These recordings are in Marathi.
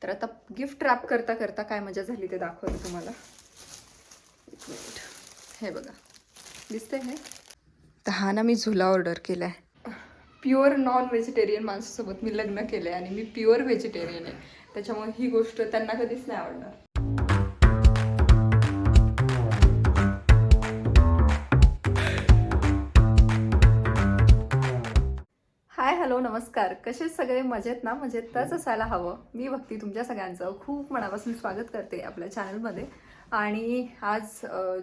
तर आता गिफ्ट रॅप करता करता काय मजा झाली ते दाखवते तुम्हाला. एक मिनिट. हे बघा, दिसतंय हे. तर हा ना मी झुला ऑर्डर केला आहे. प्युअर नॉन व्हेजिटेरियन माणसासोबत मी लग्न केलं आहे आणि मी प्युअर व्हेजिटेरियन आहे. त्याच्यामुळे ही गोष्ट त्यांना कधीच नाही आवडणार. हाय हॅलो नमस्कार. कसे सगळे मजेत ना? मजेतच असायला हवं. मी भक्ती तुमच्या सगळ्यांचं खूप मनापासून स्वागत करते आपल्या चॅनलमध्ये. आणि आज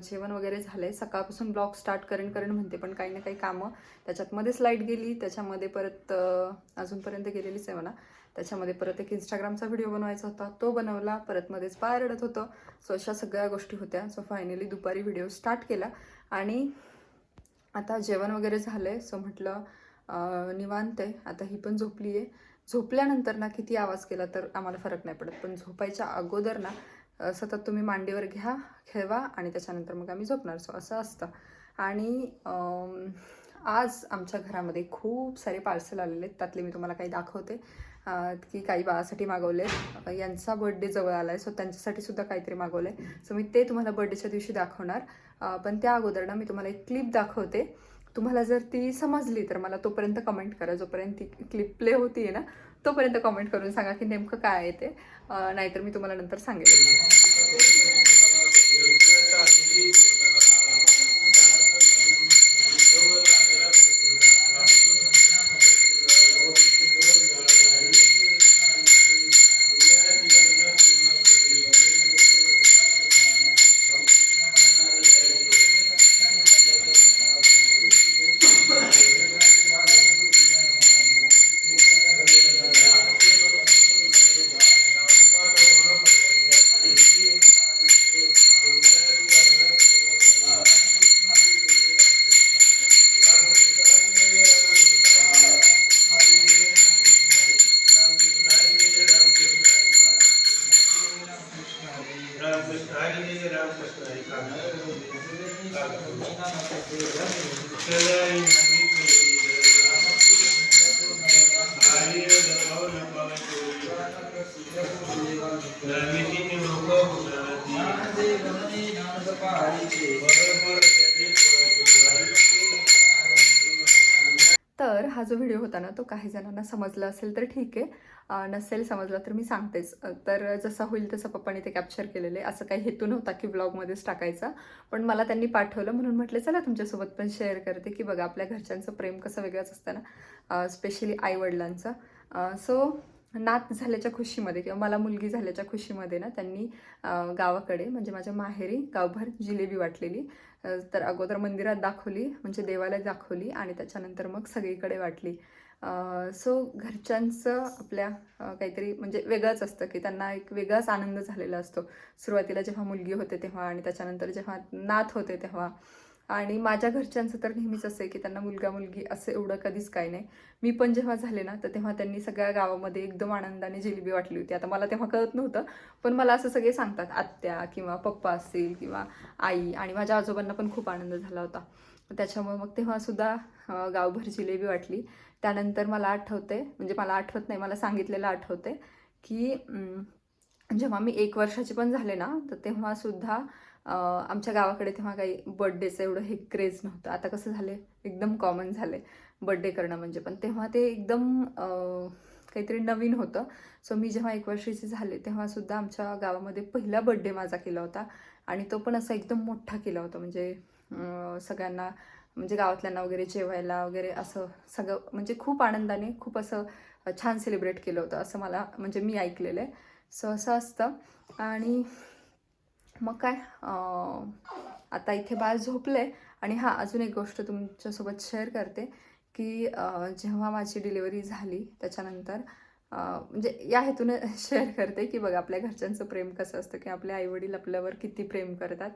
जेवण वगैरे झालंय. सकाळपासून ब्लॉग स्टार्ट करेन म्हणते, पण काही ना काही कामं त्याच्यात मध्येच लाईट गेली. त्याच्यामध्ये परत अजूनपर्यंत गेलेलीच आहे म्हणा. त्याच्यामध्ये परत एक इंस्टाग्रामचा व्हिडिओ बनवायचा होता, तो बनवला. परत मध्येच पाय रडत होतं. सो अशा सगळ्या गोष्टी होत्या. सो फायनली दुपारी व्हिडिओ स्टार्ट केला आणि आता जेवण वगैरे झालंय. सो म्हटलं निवांत आहे. आता ही पण झोपली आहे. झोपल्यानंतर ना किती आवाज केला तर आम्हाला फरक नाही पडत, पण झोपायच्या अगोदर ना सतत तुम्ही मांडीवर घ्या, खेळवा आणि त्याच्यानंतर मग आम्ही झोपणार. सो असं असतं. आणि आज आमच्या घरामध्ये खूप सारे पार्सल आलेले आहेत. त्यातले मी तुम्हाला काही दाखवते की काही बाळासाठी मागवले. यांचा बर्थडे जवळ आला आहे, सो त्यांच्यासाठी सुद्धा काहीतरी मागवलं आहे. सो मी ते तुम्हाला बर्थडेच्या दिवशी दाखवणार. पण त्या अगोदर ना मी तुम्हाला एक क्लिप दाखवते. तुम्हाला जर ती समजली तर मला तोपर्यंत कमेंट करा. जोपर्यंत ती क्लिप प्ले होती ना तोपर्यंत कमेंट करून सांगा की नेमकं काय आहे ते. नाहीतर मी तुम्हाला नंतर सांगेल. तर हा जो व्हिडिओ होता ना तो काही जणांना समजला असेल तर ठीक आहे, नसेल समजला तर मी सांगतेच. तर जसं होईल तसं पप्पाने ते कॅप्चर केलेलं आहे. असं काही हेतू नव्हता की ब्लॉगमध्येच टाकायचा, पण मला त्यांनी पाठवलं म्हणून म्हटलं चला तुमच्यासोबत पण शेअर करते की बघा आपल्या घरच्यांचं प्रेम कसं वेगळंच असतं ना, स्पेशली आईवडिलांचं. सो नात झाल्याच्या खुशीमध्ये किंवा मला मुलगी झाल्याच्या खुशीमध्ये ना त्यांनी गावाकडे म्हणजे माझ्या माहेरी गावभर जिलेबी वाटलेली. तर अगोदर मंदिरात दाखवली, म्हणजे देवाला दाखवली आणि त्याच्यानंतर मग सगळीकडे वाटली. सो घरच्यांचं आपल्या काहीतरी म्हणजे वेगळंच असतं की त्यांना एक वेगळाच आनंद झालेला असतो. सुरुवातीला जेव्हा मुलगी होते तेव्हा आणि त्याच्यानंतर जेव्हा नात होते तेव्हा. आणि माझ्या घरच्यांचं तर नेहमीच असं आहे की त्यांना मुलगा मुलगी असं एवढं कधीच काही नाही. मी पण जेव्हा झाले ना तर तेव्हा त्यांनी सगळ्या गावामध्ये एकदम आनंदाने जिलेबी वाटली होती. आता मला तेव्हा कळत नव्हतं, पण मला असं सगळे सांगतात, आत्या किंवा पप्पा असतील किंवा आई, आणि माझ्या आजोबांना पण खूप आनंद झाला होता. त्याच्यामुळे मग तेव्हासुद्धा गावभर जिलेबी वाटली. त्यानंतर मला आठवते, म्हणजे मला आठवत नाही, मला सांगितलेलं आठवते की जेव्हा मी 1 वर्षाची पण झाले ना तर तेव्हासुद्धा आमच्या गावाकडे तेव्हा काही बर्थडेचं एवढं हे क्रेज नव्हतं. आता कसं झाले एकदम कॉमन झाले बर्थडे करणं म्हणजे, पण तेव्हा ते एकदम काहीतरी नवीन होतं. सो मी जेव्हा 1 वर्षाची झाले तेव्हासुद्धा आमच्या गावामध्ये पहिला बर्थडे माझा केला होता आणि तो पण असा एकदम मोठा केला होता. म्हणजे सगळ्यांना म्हणजे गावातल्यांना वगैरे जेवायला वगैरे असं सगळं म्हणजे खूप आनंदाने खूप असं छान सेलिब्रेट केलं होतं असं मला म्हणजे मी ऐकलेलं आहे. सो असं असतं. आणि मग काय आता इथे बाळ झोपलंय. आणि हां, अजून एक गोष्ट तुमच्यासोबत शेअर करते की जेव्हा माझी डिलिव्हरी झाली त्याच्यानंतर म्हणजे या हेतूने शेअर करते की बघा आपल्या घरच्यांचं प्रेम कसं असतं की आपले आईवडील आपल्यावर किती प्रेम करतात.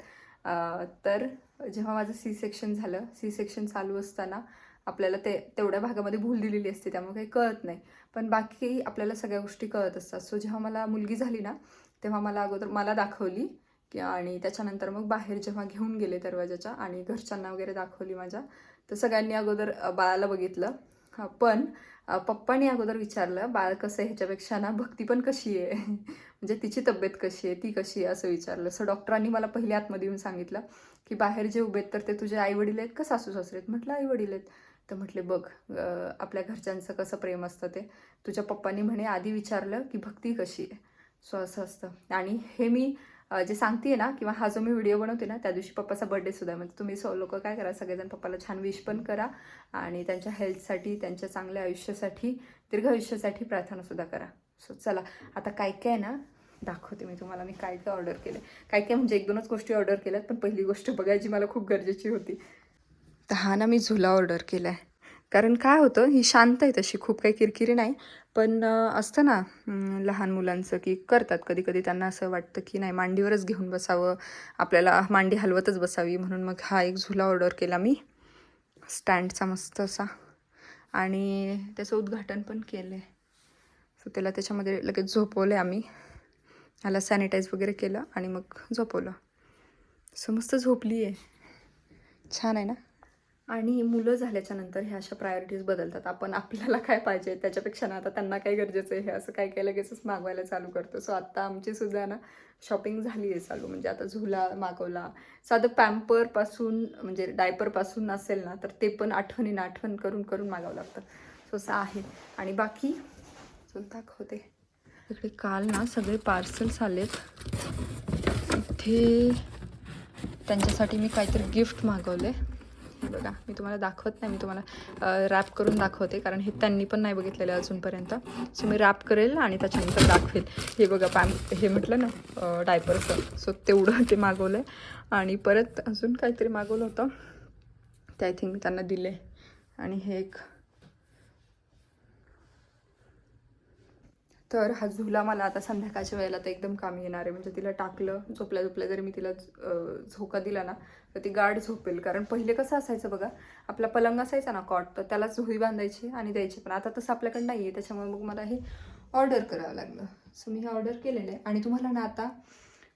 तर जेव्हा माझं सी सेक्शन झालं, सी सेक्शन चालू असताना आपल्याला तेवढ्या भागामध्ये भूल दिलेली असते त्यामुळे काही कळत नाही, पण बाकी आपल्याला सगळ्या गोष्टी कळत असतात. सो जेव्हा मला मुलगी झाली ना तेव्हा मला अगोदर मला दाखवली की, आणि त्याच्यानंतर मग बाहेर जेव्हा घेऊन गेले दरवाजाच्या आणि घरच्यांना वगैरे दाखवली माझ्या, तर सगळ्यांनी अगोदर बाळाला बघितलं. पण पप्पानी अगोदर विचारलं बाळ कसं आहे ह्याच्यापेक्षा ना भक्ती पण कशी आहे म्हणजे तिची तब्येत कशी आहे ती कशी आहे असं विचारलं. सो डॉक्टरांनी मला पहिले आतमध्ये येऊन सांगितलं की बाहेर जे उभे आहेत तर ते तुझे आईवडील आहेत का सासू सासरे आहेत. म्हटलं आईवडील आहेत. तर म्हटले बघ आपल्या घरच्यांचं कसं प्रेम असतं ते तुझ्या पप्पांनी म्हणे आधी विचारलं की भक्ती कशी आहे. सो असं असतं. आणि हे मी जे सांगते ना किंवा हा जो मी व्हिडिओ बनवते ना त्या दिवशी पप्पाचा बर्थडेसुद्धा आहे. म्हणजे तुम्ही लोक काय करा सगळेजण पप्पाला छान विश पण करा आणि त्यांच्या हेल्थसाठी त्यांच्या चांगल्या आयुष्यासाठी दीर्घ आयुष्यासाठी प्रार्थनासुद्धा करा. सो चला आता काय काय ना दाखवते मी तुम्हाला मी काय काय ऑर्डर केलं. काय काय म्हणजे 1-2च गोष्टी ऑर्डर केल्यात पण पहिली गोष्ट बघायची मला खूप गरजेची होती. तर हा ना मी झुला ऑर्डर केला आहे. कारण काय होतं ही शांत आहे तशी खूप काही किरकिरी नाही. पण असतं ना लहान मुलांचं की करतात कधी कधी त्यांना असं वाटतं की नाही मांडीवरच घेऊन बसावं आपल्याला मांडी हलवतच बसावी म्हणून मग हा एक झुला ऑर्डर केला मी स्टँडचा मस्त असा आणि त्याचं उद्घाटन पण केलं आहे. सो त्याला त्याच्यामध्ये लगेच झोपवलं आहे आम्ही. ह्याला सॅनिटाईज वगैरे केलं आणि मग झोपवलं. सो मस्त झोपली आहे. छान आहे ना. आणि मुलं झाल्याच्यानंतर ह्या अशा प्रायोरिटीज बदलतात. आपण आपल्याला काय पाहिजे त्याच्यापेक्षा ना आता त्यांना काय गरजेचं आहे हे असं काय काय लगेचच मागवायला चालू करतो. सो आत्ता आमचीसुद्धा ना शॉपिंग झाली आहे चालू. म्हणजे आता झुला मागवला साधं पॅम्परपासून म्हणजे डायपरपासून असेल ना तर ते पण आठवण करून करून मागावं लागतं. सो असं आहे. आणि बाकी दाखवते इकडे काल ना सगळे पार्सल्स आलेत. इथे त्यांच्यासाठी मी काहीतरी गिफ्ट मागवले. बघा मी तुम्हाला दाखवत नाही मी तुम्हाला रॅप करून दाखवते कारण हे त्यांनी पण नाही बघितलेलं अजूनपर्यंत. सो मी रॅप करेल आणि त्याच्यानंतर दाखवेल. हे बघा हे म्हटलं ना डायपरचं सो तेवढं ते मागवलं आहे. आणि परत अजून काहीतरी मागवलं होतं ते आय थिंक मी त्यांना दिले. आणि हे एक तर हा झुला मला आता संध्याकाळच्या वेळेला तर एकदम कामी येणार आहे. म्हणजे तिला टाकलं झोपल्या जरी मी तिला झोका दिला ना तर ती गाढ झोपेल. कारण पहिले कसं असायचं बघा आपला पलंग असायचा ना कॉट तर त्याला झोळी बांधायची आणि द्यायची. पण आता तसं आपल्याकडे नाही आहे त्याच्यामुळे मग मला हे ऑर्डर करावं लागलं. सो मी हे ऑर्डर केलेलं आहे. आणि तुम्हाला ना आता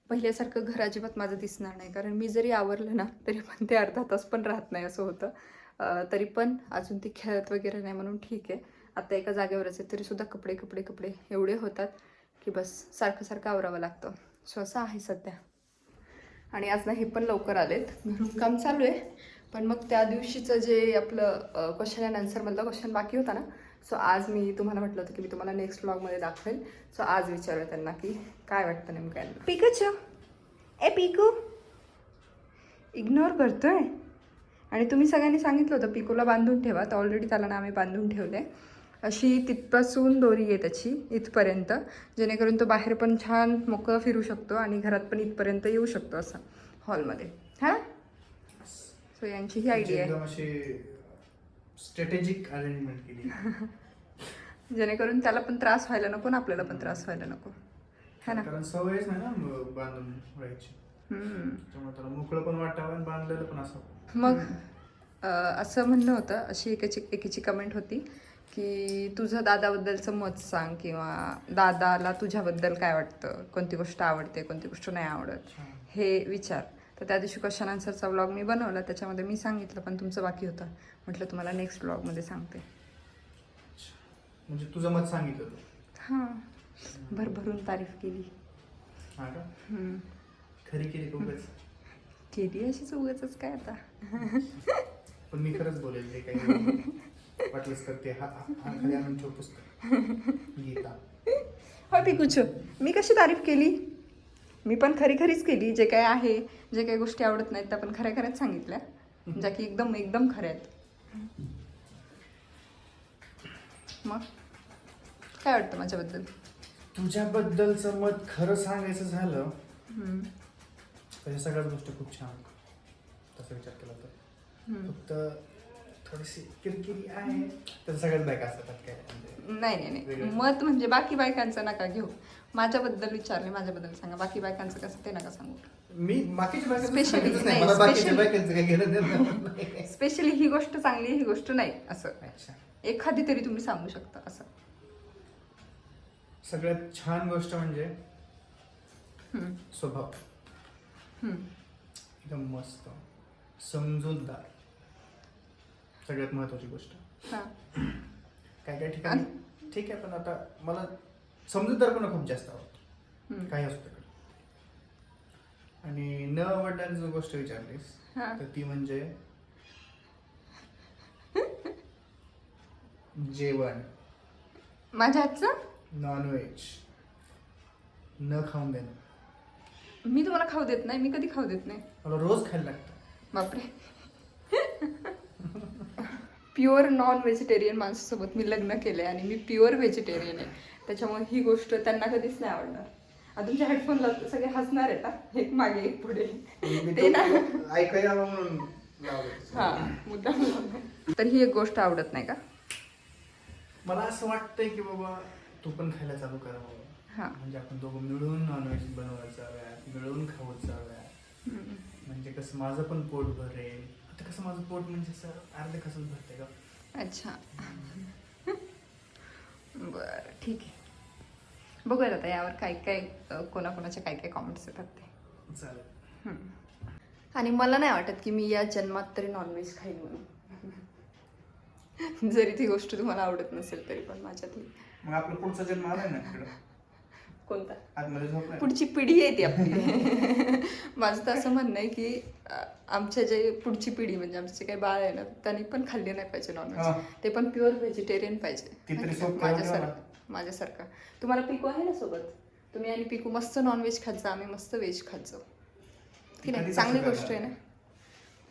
पहिल्यासारखं घर अजिबात माझं दिसणार नाही. कारण मी जरी आवरलं ना तरी पण ते अर्धा तास पण राहत नाही असं होतं. तरी पण अजून ती खेळत वगैरे नाही म्हणून ठीक आहे. आता एका जागेवरच आहे तरीसुद्धा कपडे कपडे कपडे एवढे होतात की बस सारखं आवरावं लागतं. सो असं आहे सध्या. आणि आज ना हे पण लवकर आलेत घरून काम चालू आहे. पण मग त्या दिवशीचं जे आपलं क्वेश्चन अँड आन्सरमधलं क्वेश्चन बाकी होता ना सो आज मी तुम्हाला म्हटलं होतं की मी तुम्हाला नेक्स्ट व्लॉगमध्ये दाखवेल. सो आज विचारूया त्यांना की काय वाटतं नेमकं. पिकूच पिकू इग्नोर करतोय. आणि तुम्ही सगळ्यांनी सांगितलं होतं पिकूला बांधून ठेवा तर ऑलरेडी त्याला ना आम्ही बांधून ठेवले. अशी तिथपासून दोरी आहे त्याची इथपर्यंत जेणेकरून तो बाहेर पण छान मोकळं फिरू शकतो आणि घरात पण इथपर्यंत येऊ शकतो असं हॉलमध्ये. हां सो यांची ही आयडिया आहे. स्ट्रॅटेजिक अरेंजमेंट केली जेणेकरून त्याला पण त्रास व्हायला नको ना आपल्याला पण त्रास व्हायला नको है ना. कारण सवयच नाही ना बांधून राहायची त्यामुळे त्याला मोकळं पण वाटावं आणि बांधलेलं पण असावं. मग असं म्हणणं होतं अशी एकीची कमेंट होती की तुझं दादाबद्दलचं मत सांग किंवा दादाला तुझ्याबद्दल काय वाटतं कोणती गोष्ट आवडते कोणती गोष्ट नाही आवडत हे विचार. तर त्या दिवशी क्वेश्चन आन्सरचा व्लॉग मी बनवला त्याच्यामध्ये मी सांगितलं पण तुमचं बाकी होतं म्हटलं तुम्हाला नेक्स्ट व्लॉगमध्ये सांगते. म्हणजे तुझं मत सांगितलं हां भरभरून तारीफ केली. हां का खरी केली उगाच केली अशीच उगाचच काय आता. पण मी खरंच बोलेल ते काही वाटलंच करते. हा खाली आणून ठेव पुस्तक गीता. हो पिकूच मी कशी तारीफ केली मी पण खरीच केली. जे काय आहे जे काही गोष्टी आवडत नाहीत त्या पण खऱ्याच सांगितल्या ज्या की एकदम खऱ्या आहेत. मग काय वाटतं माझ्याबद्दल. तुझ्याबद्दलचं मत खरं सांगायचं झालं तर सगळ्याच गोष्टी खूप छान तसा विचार केला तर फक्त थोडीशी किरकिरी आहे तर सगळ्याच बायका असतात काय. नाही मत म्हणजे बाकी बायकांचं नका घेऊ. माझ्याबद्दल विचारले माझ्याबद्दल सांगा बाकी बायकांचं कसं ते नका सांगू. मी बाकीच्या स्पेशली ही गोष्ट चांगली ही गोष्ट नाही असं एखादी तरी तुम्ही सांगू शकता असं. सगळ्यात छान गोष्ट म्हणजे स्वभाव एकदम मस्त समजूतदार सगळ्यात महत्वाची गोष्ट. काही काही ठिकाणी ठीक आहे, पण आता मला समजूतदारपणा खूप जास्त आवडतो काही असतं. आणि न आवडणारी जो गोष्ट विचारलीस तर ती म्हणजे जेवण. माझ्या हातचं नॉनव्हेज न खाऊन देणं. मी तुम्हाला खाऊ देत नाही, मी कधी खाऊ देत नाही. मला रोज खायला लागतं. बापरे. प्युअर नॉन व्हेजिटेरियन माणसासोबत मी लग्न केलंय आणि मी प्युअर व्हेजिटेरियन आहे, त्याच्यामुळे ही गोष्ट त्यांना कधीच नाही आवडणार. आता तुमच्या हेडफोनला सगळे हसणार आहेत ना, एक मागे एक पुढे. ते ना ऐकायला म्हणून लावलं. हा मुद्दाम. तर ही एक गोष्ट आवडत नाही का? मला असं वाटतंय की बाबा तू पण खायला चालू करावं. हा म्हणजे आपण दोघं मिळून नॉनव्हेज बनवायचं जाऊया, मिळून खाऊच जाऊया. म्हणजे कसं माझं पण पोट भरेल. आता कसं माझं पोट म्हणजे असं अर्धे कसं भरते का. अच्छा. बरं ठीक आहे, बघूया आता यावर काय काय कोणाकोणाच्या काय काय कॉमेंट्स येतात ते. चालेल. आणि मला नाही वाटत की मी या जन्मात तरी नॉनव्हेज खाईन म्हणून. जरी ती गोष्ट तुम्हाला आवडत नसेल तरी पण माझ्यातली. मग आपला पुढचा जन्म आलाय ना इकडं. कोणता? आतमध्ये झोपलाय. पुढची पिढी आहे ती आपली. माझं तर असं म्हणणं आहे की आमच्या जे पुढची पिढी म्हणजे आमचे जे काही बाळ आहे ना, त्यांनी पण खाल्ले नाही पाहिजे नॉनव्हेज. ते पण प्युअर व्हेजिटेरियन पाहिजे. माझ्यासारखं. तुम्हाला पिकू आहे ना सोबत, तुम्ही आणि पिकू मस्त नॉनव्हेज खात जा, आम्ही मस्त व्हेज खात जाऊ की नाही. चांगली गोष्ट आहे ना.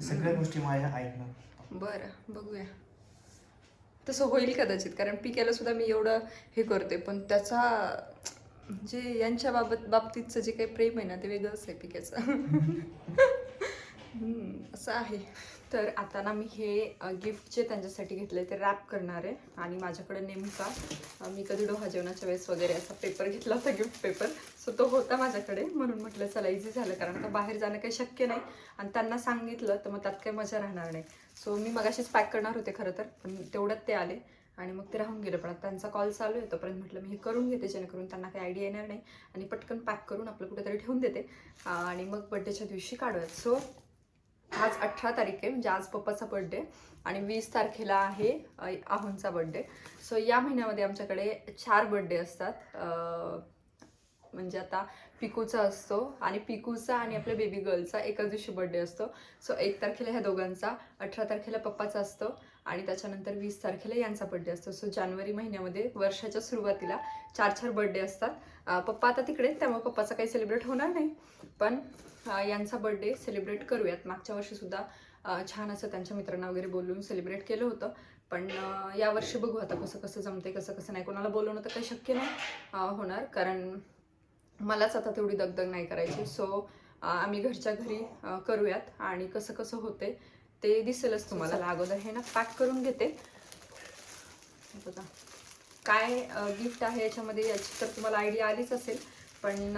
सगळ्या गोष्टी माझ्या आहेत ना. बरं बघूया, तसं होईल कदाचित. कारण पिकाला सुद्धा मी एवढं हे करते, पण त्याचा म्हणजे यांच्या बाबतीतचं जे काही प्रेम आहे ना ते वेगळंच आहे पिकाचं. असं आहे. तर आता ना मी हे गिफ्ट जे त्यांच्यासाठी घेतले ते रॅप करणार आहे. आणि माझ्याकडे नेमका मी कधी डोहा जेवणाच्या वेळेस वगैरे असा पेपर घेतला होता, गिफ्ट पेपर. सो तो होता माझ्याकडे, म्हणून म्हटलं चला इझी झालं. कारण आता बाहेर जाणं काही शक्य नाही आणि त्यांना सांगितलं तर मग त्यात काही मजा राहणार नाही. सो मी मगाशीच पॅक करणार होते खरं तर, पण तेवढ्यात ते आले आणि मग ते राहून गेलं. पण आता त्यांचा कॉल चालू आहे तोपर्यंत म्हटलं मी हे करून घेते, जेणेकरून त्यांना काही आयडिया येणार नाही. आणि पटकन पॅक करून आपलं कुठेतरी ठेवून देते आणि मग बड्डेच्या दिवशी काढूयात. सो आज 18 तारीख आहे, म्हणजे आज पप्पाचा बड्डे आणि 20 तारखेला आहे आहोंचा बड्डे. सो या महिन्यामध्ये आमच्याकडे 4 बड्डे असतात. म्हणजे आता पिकूचा असतो आणि पिकूचा आणि आपल्या बेबी गर्लचा एकाच दिवशी बड्डे असतो. सो 1 तारखेला ह्या दोघांचा, 18 तारखेला पप्पाचा असतो आणि त्याच्यानंतर 20 तारखेला यांचा बड्डे असतो. सो जानेवारी महिन्यामध्ये वर्षाच्या सुरुवातीला 4 बड्डे असतात. पप्पा आता तिकडे, त्यामुळे पप्पाचा काही सेलिब्रेट होणार नाही, पण यांचा बड्डे सेलिब्रेट करूयात. मागच्या वर्षीसुद्धा छान असं त्यांच्या मित्रांना वगैरे बोलवून सेलिब्रेट केलं होतं, पण यावर्षी बघू आता कसं कसं जमते, कसं कसं नाही. कोणाला बोलवणं तर काही शक्य नाही होणार, कारण मलाच आता तेवढी दगदग नाही करायची. सो आम्ही घरच्या घरी करूयात आणि कसं कसं होते ते दिसेलच तुम्हाला. अगोदर हे ना पॅक करून घेते. बघा काय गिफ्ट आहे याच्यामध्ये, याची तर तुम्हाला आयडिया आलीच असेल, पण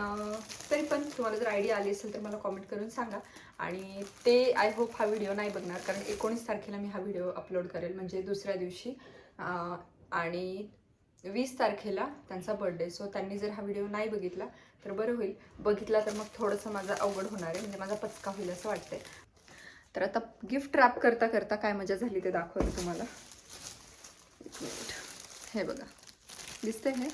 तरी पण तुम्हाला जर आयडिया आली असेल तर मला कॉमेंट करून सांगा. आणि ते आय होप हा व्हिडिओ नाही बघणार, कारण 19 तारखेला मी हा व्हिडिओ अपलोड करेल, म्हणजे दुसऱ्या दिवशी. आणि 20 तारखेला त्यांचा बर्थडे. सो त्यांनी जर हा व्हिडिओ नाही बघितला तर बरं होईल, बघितला तर मग थोडंसं माझं अवघड होणार आहे, म्हणजे माझा पचका होईल असं वाटतंय. तर आता गिफ्ट रॅप करता करता काय मजा झाली ते दाखवते तुम्हाला. एक मिनिट. हे बघा दिसतंय हे.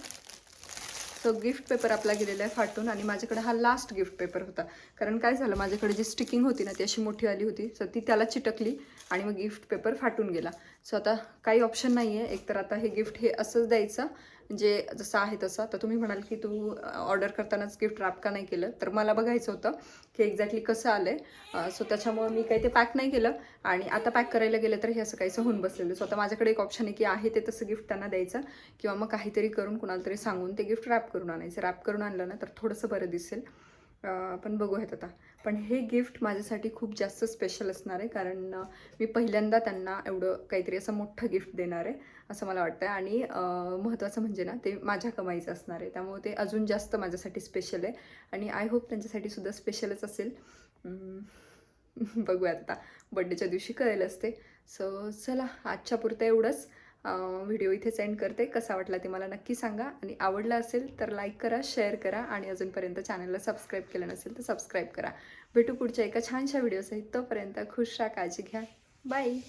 सो गिफ्ट पेपर आपला गेलेला आहे फाटून आणि माझ्याकडे हा लास्ट गिफ्ट पेपर होता. कारण काय झालं, माझ्याकडे जी स्टिकिंग होती ना ती अशी मोठी आली होती, सो ती त्याला चिटकली आणि मग गिफ्ट पेपर फाटून गेला. सो आता काही ऑप्शन नाही आहे. एकतर आता हे गिफ्ट हे असंच द्यायचं, म्हणजे जसं आहे तसं. तर तुम्ही म्हणाल की तू ऑर्डर करतानाच गिफ्ट रॅप का नाही केलं, तर मला बघायचं होतं की एक्झॅक्टली कसं आलं आहे. सो त्याच्यामुळे मी काही ते पॅक नाही केलं आणि आता पॅक करायला गेलं तर हे असं काहीसं होऊन बसलेलं. सो आता माझ्याकडे एक ऑप्शन आहे की आहे ते तसं गिफ्ट त्यांना द्यायचं, किंवा मग काहीतरी करून कुणाला तरी सांगून ते गिफ्ट रॅप करून आणायचं. रॅप करून आणलं ना तर थोडंसं बरं दिसेल, पण बघूयात आता. पण हे गिफ्ट माझ्यासाठी खूप जास्त स्पेशल असणार आहे, कारण मी पहिल्यांदा त्यांना एवढं काहीतरी असं मोठं गिफ्ट देणार आहे असं मला वाटतं. आणि महत्त्वाचं म्हणजे ना ते माझ्या कमाईचं असणार आहे, त्यामुळे ते अजून जास्त माझ्यासाठी स्पेशल आहे आणि आय होप त्यांच्यासाठी सुद्धा स्पेशलच असेल. बघूयात आता, बड्डेच्या दिवशी कळेल असते. सो चला आजच्या पुरतं एवढंच. व्हिडिओ इथे सेंड करते. कसा वाटला ते मला नक्की सांगा आणि आवडला असेल तर लाईक करा, शेअर करा आणि अजूनपर्यंत चॅनलला सबस्क्राईब केलं नसेल तर सबस्क्राईब करा. भेटू पुढच्या एका छानशा व्हिडिओसहित. तोपर्यंत खुश राहा, काळजी घ्या, बाय.